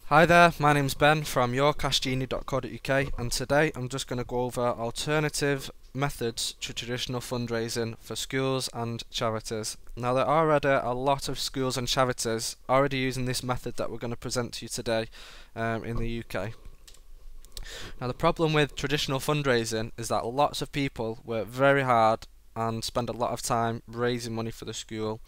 Hi there, my name's Ben from yourcashgenie.co.uk, and today I'm just going to go over alternative methods to traditional fundraising for schools and charities. Now there are already a lot of schools and charities already using this method that we're going to present to you today in the UK. Now the problem with traditional fundraising is that lots of people work very hard and spend a lot of time raising money for the school.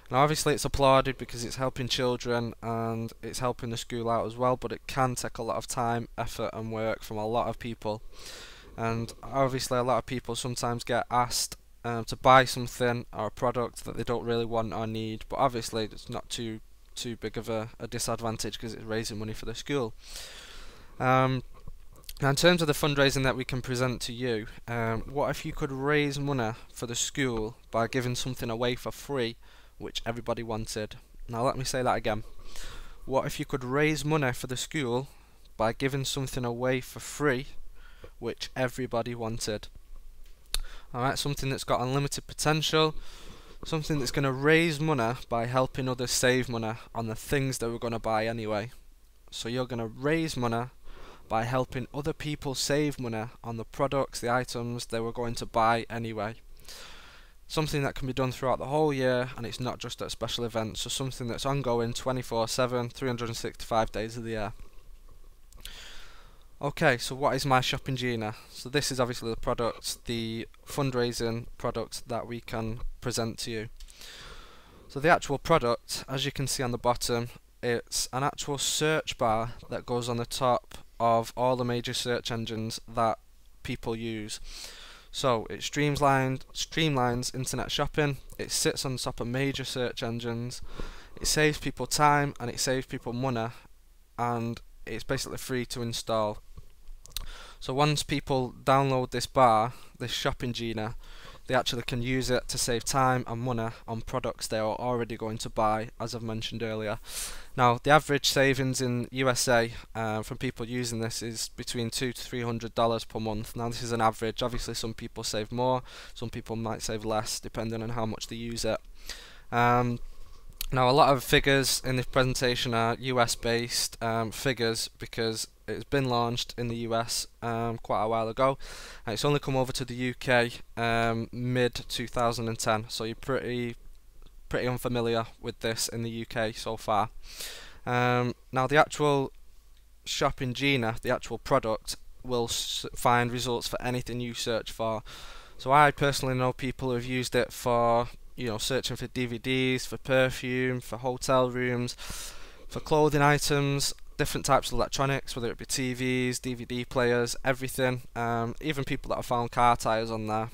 Now obviously it's applauded because it's helping children and it's helping the school out as well, but it can take a lot of time, effort and work from a lot of people. And obviously a lot of people sometimes get asked to buy something or a product that they don't really want or need, but obviously it's not too big of a disadvantage because it's raising money for the school. Now in terms of the fundraising that we can present to you, what if you could raise money for the school by giving something away for free which everybody wanted? Now let me say that again. What if you could raise money for the school by giving something away for free which everybody wanted? Alright, something that's got unlimited potential, something that's going to raise money by helping others save money on the things they were going to buy anyway. So you're going to raise money by helping other people save money on the products, the items they were going to buy anyway. Something that can be done throughout the whole year, and it's not just at special events, so something that's ongoing 24/7, 365 days of the year. Okay, so what is My Shopping Genie? So this is obviously the product, the fundraising product that we can present to you. So the actual product, as you can see on the bottom, it's an actual search bar that goes on the top of all the major search engines that people use. So it streamlines internet shopping, it sits on top of major search engines, it saves people time and it saves people money, and it's basically free to install. So once people download this bar, this shopping genie, they actually can use it to save time and money on products they are already going to buy, as I've mentioned earlier. Now the average savings in USA from people using this is between $200 to $300 per month. Now this is an average. Obviously some people save more, some people might save less depending on how much they use it. Now a lot of figures in this presentation are US based figures because it's been launched in the US quite a while ago, and it's only come over to the UK mid 2010, so you're pretty unfamiliar with this in the UK so far. Now the actual shopping genie, the actual product, will find results for anything you search for. So I personally know people who have used it for, you know, searching for DVDs, for perfume, for hotel rooms, for clothing items, different types of electronics, whether it be TVs, DVD players, everything, even people that have found car tyres on there.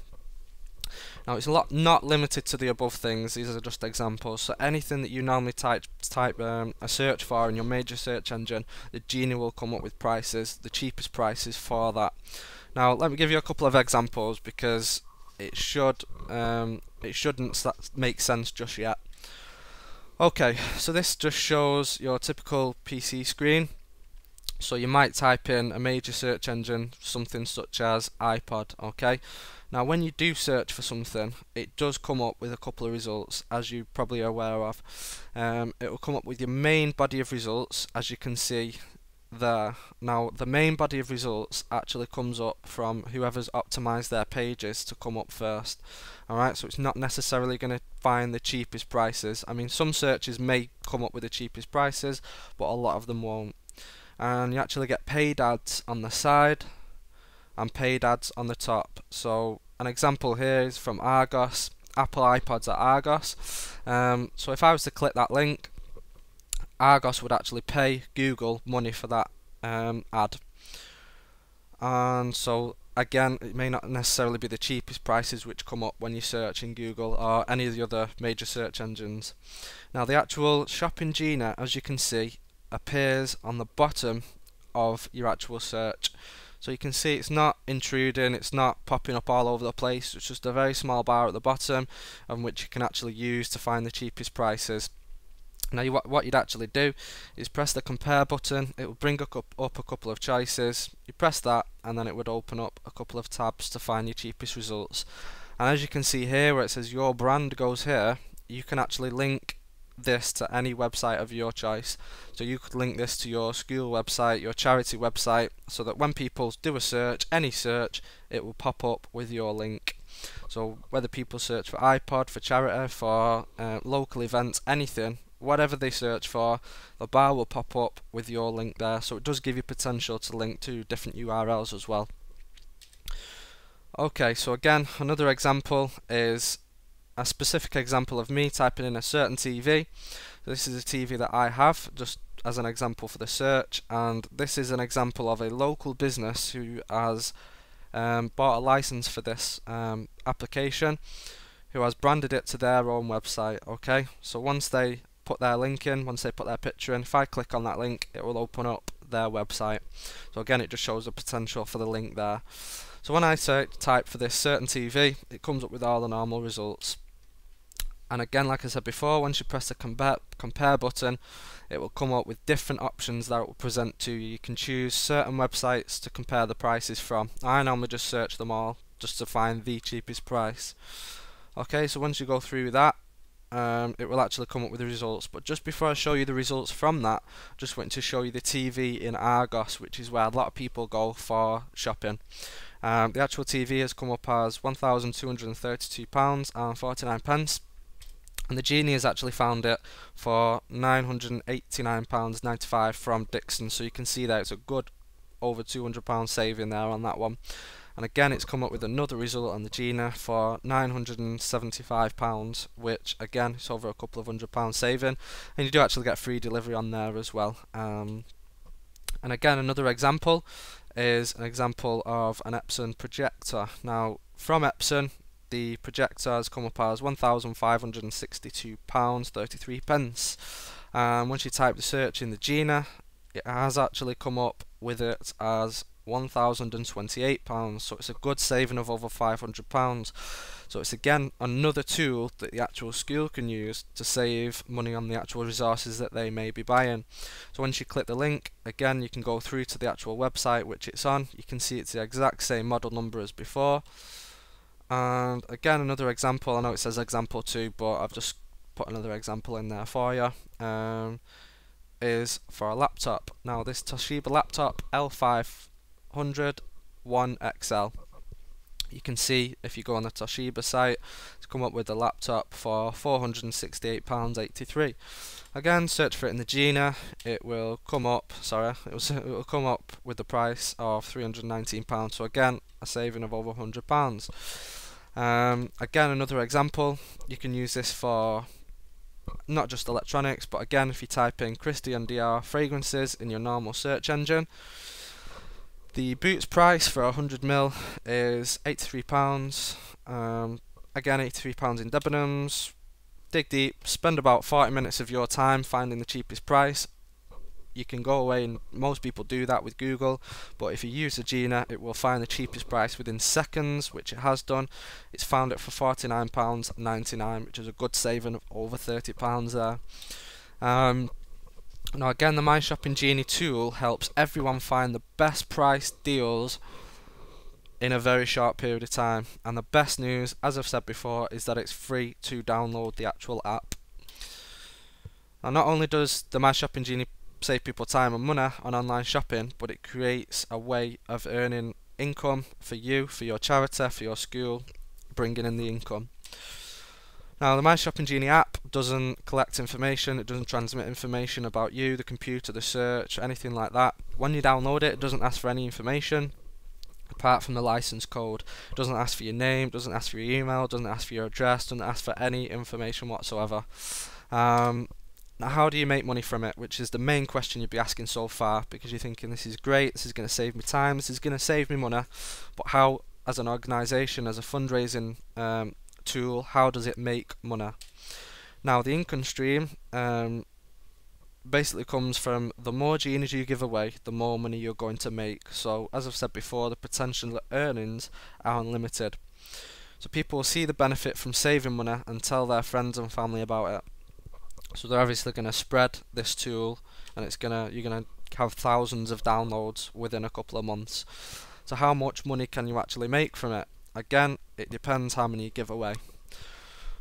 Now it's not limited to the above things, these are just examples, so anything that you normally type a search for in your major search engine, the Genie will come up with prices, the cheapest prices for that. Now let me give you a couple of examples because it shouldn't make sense just yet. Okay, so this just shows your typical PC screen. So you might type in a major search engine, something such as iPod, okay? Now when you do search for something, it does come up with a couple of results, as you probably are aware of. It will come up with your main body of results, as you can see there. Now the main body of results actually comes up from whoever's optimized their pages to come up first. Alright, so it's not necessarily going to find the cheapest prices. I mean, some searches may come up with the cheapest prices, but a lot of them won't. And you actually get paid ads on the side and paid ads on the top. So an example here is from Argos, Apple iPods at Argos. So if I was to click that link, Argos would actually pay Google money for that ad. And so again, it may not necessarily be the cheapest prices which come up when you search in Google or any of the other major search engines. Now the actual shopping genie, as you can see, appears on the bottom of your actual search. So you can see it's not intruding, it's not popping up all over the place, it's just a very small bar at the bottom on which you can actually use to find the cheapest prices. Now what you'd actually do is press the compare button, it will bring up a couple of choices, you press that and then it would open up a couple of tabs to find your cheapest results. And as you can see here where it says your brand goes here, you can actually link this to any website of your choice. So you could link this to your school website, your charity website, so that when people do a search, any search, it will pop up with your link. So whether people search for iPod, for charity, for local events, anything, whatever they search for, the bar will pop up with your link there. So it does give you potential to link to different URLs as well. Okay, so again, another example is a specific example of me typing in a certain TV. This is a TV that I have, just as an example for the search, and this is an example of a local business who has bought a license for this application, who has branded it to their own website. Okay, so once they put their link in, once they put their picture in, if I click on that link, it will open up their website. So again, it just shows the potential for the link there. So when I type for this certain TV, it comes up with all the normal results. And again, like I said before, once you press the compare button, it will come up with different options that it will present to you. You can choose certain websites to compare the prices from. I normally just search them all just to find the cheapest price. Okay, so once you go through that, it will actually come up with the results. But just before I show you the results from that, I just want to show you the TV in Argos, which is where a lot of people go for shopping. The actual TV has come up as £1,232.49, and the Genie has actually found it for £989.95 from Dixon. So you can see that it's a good over £200 saving there on that one. And again, it's come up with another result on the Genie for £975, which again is over a couple of £100 saving, and you do actually get free delivery on there as well. And again, another example is an example of an Epson projector. Now from Epson, the projector has come up as £1,562.33. Once you type the search in the Genie, it has actually come up with it as £1,028, so it's a good saving of over £500. So it's again another tool that the actual school can use to save money on the actual resources that they may be buying. So once you click the link, again you can go through to the actual website which it's on. You can see it's the exact same model number as before. And again, another example, I know it says example 2, but I've just put another example in there for you, is for a laptop. Now this Toshiba laptop L500 1XL. You can see if you go on the Toshiba site, it's come up with a laptop for £468.83. Again, search for it in the Genie, it will come up, it will come up with the price of £319. So again, a saving of over £100. Again, another example, you can use this for not just electronics, but again, if you type in Christian Dior fragrances in your normal search engine, the Boots price for 100ml is £83. Again, £83 in Debenhams. Dig deep, spend about 40 minutes of your time finding the cheapest price. You can go away, and most people do that with Google, but if you use the Genie, it will find the cheapest price within seconds, which it has done. It's found it for £49.99, which is a good saving of over £30 there. Now again, the My Shopping Genie tool helps everyone find the best price deals in a very short period of time, and the best news, as I've said before, is that it's free to download the actual app. Now not only does the My Shopping Genie save people time and money on online shopping, but it creates a way of earning income for you, for your charity, for your school, bringing in the income. Now the My Shopping Genie app doesn't collect information, it doesn't transmit information about you, the computer, the search, anything like that. When you download it, it doesn't ask for any information apart from the license code. It doesn't ask for your name, doesn't ask for your email, doesn't ask for your address, doesn't ask for any information whatsoever. Now how do you make money from it, which is the main question you'd be asking so far, because you're thinking this is great, this is going to save me time, this is going to save me money, but how, as an organisation, as a fundraising tool, how does it make money? Now the income stream basically comes from the more Genies you give away, the more money you're going to make. So as I've said before, the potential earnings are unlimited. So people will see the benefit from saving money and tell their friends and family about it. So they're obviously going to spread this tool, and you're gonna have thousands of downloads within a couple of months. So how much money can you actually make from it? Again, it depends how many you give away.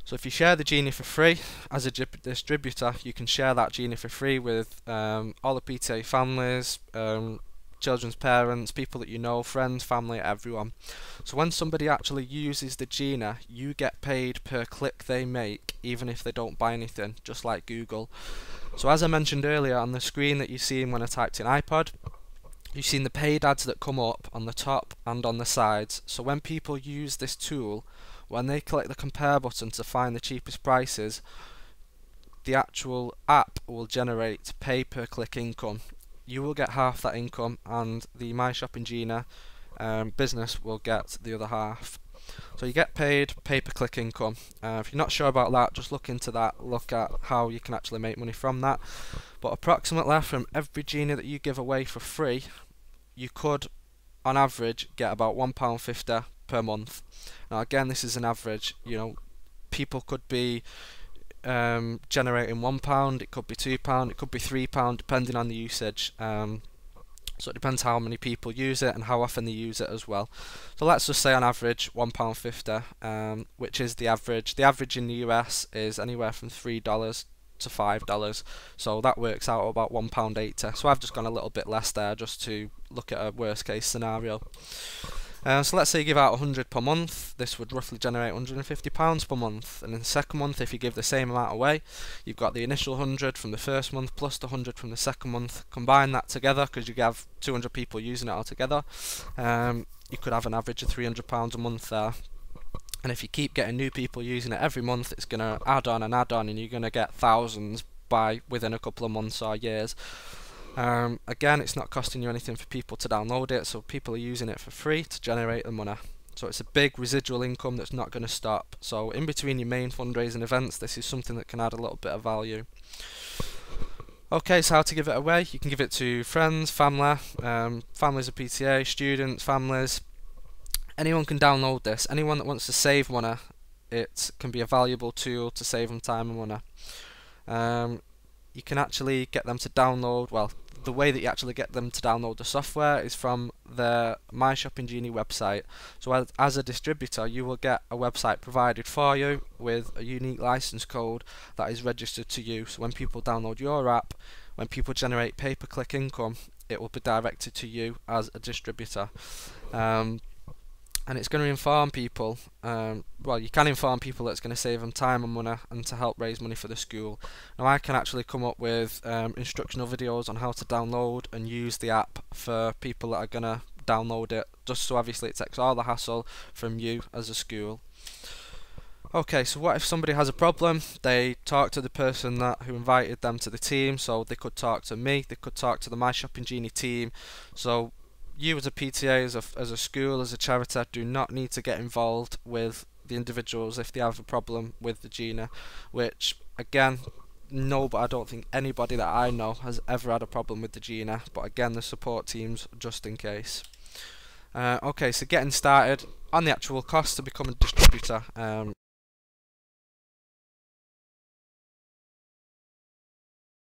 So if you share the Genie for free, as a distributor, you can share that Genie for free with all the PTA families, children's parents, people that you know, friends, family, everyone. So when somebody actually uses the Genie, you get paid per click they make, even if they don't buy anything, just like Google. So as I mentioned earlier, on the screen that you've seen when I typed in iPod, you've seen the paid ads that come up on the top and on the sides. So when people use this tool, when they click the compare button to find the cheapest prices, the actual app will generate pay per click income. You will get half that income, and the My Shopping Genie business will get the other half. So you get paid pay per click income. If you're not sure about that, just look into that, look at how you can actually make money from that. But approximately from every Genie that you give away for free, you could on average get about £1.50 per month. Now again, this is an average. You know, people could be generating £1, it could be £2, it could be £3, depending on the usage. So it depends how many people use it and how often they use it as well. So let's just say on average £1.50, which is the average. The average in the US is anywhere from $3 to $5, so that works out about £1.80. So I've just gone a little bit less there just to look at a worst case scenario. So let's say you give out 100 per month, this would roughly generate £150 per month, and in the second month, if you give the same amount away, you've got the initial 100 from the first month plus the 100 from the second month. Combine that together, because you have 200 people using it altogether, you could have an average of £300 a month there. And if you keep getting new people using it every month, it's going to add on, and you're going to get thousands within a couple of months or years. Again, it's not costing you anything for people to download it, so people are using it for free to generate the money. So it's a big residual income that's not going to stop. So in between your main fundraising events, this is something that can add a little bit of value. Okay, so how to give it away? You can give it to friends, family, families of PTA, students, families. Anyone can download this. Anyone that wants to save money, it can be a valuable tool to save them time and money. You can actually get them to download, well, the way that you actually get them to download the software is from the My Shopping Genie website. So as a distributor, you will get a website provided for you with a unique license code that is registered to you. So when people download your app, when people generate pay-per-click income, it will be directed to you as a distributor. And it's going to inform people, well, you can inform people that it's going to save them time and money and to help raise money for the school. Now I can actually come up with instructional videos on how to download and use the app for people that are going to download it, just so obviously it takes all the hassle from you as a school. Okay, so what if somebody has a problem? They talk to the person who invited them to the team, so they could talk to me, they could talk to the My Shopping Genie team. So you as a PTA, as a school, as a charity, do not need to get involved with the individuals if they have a problem with the Genie, which again, no, but I don't think anybody that I know has ever had a problem with the Genie, but again, the support teams just in case. Okay, so getting started on the actual cost to become a distributor.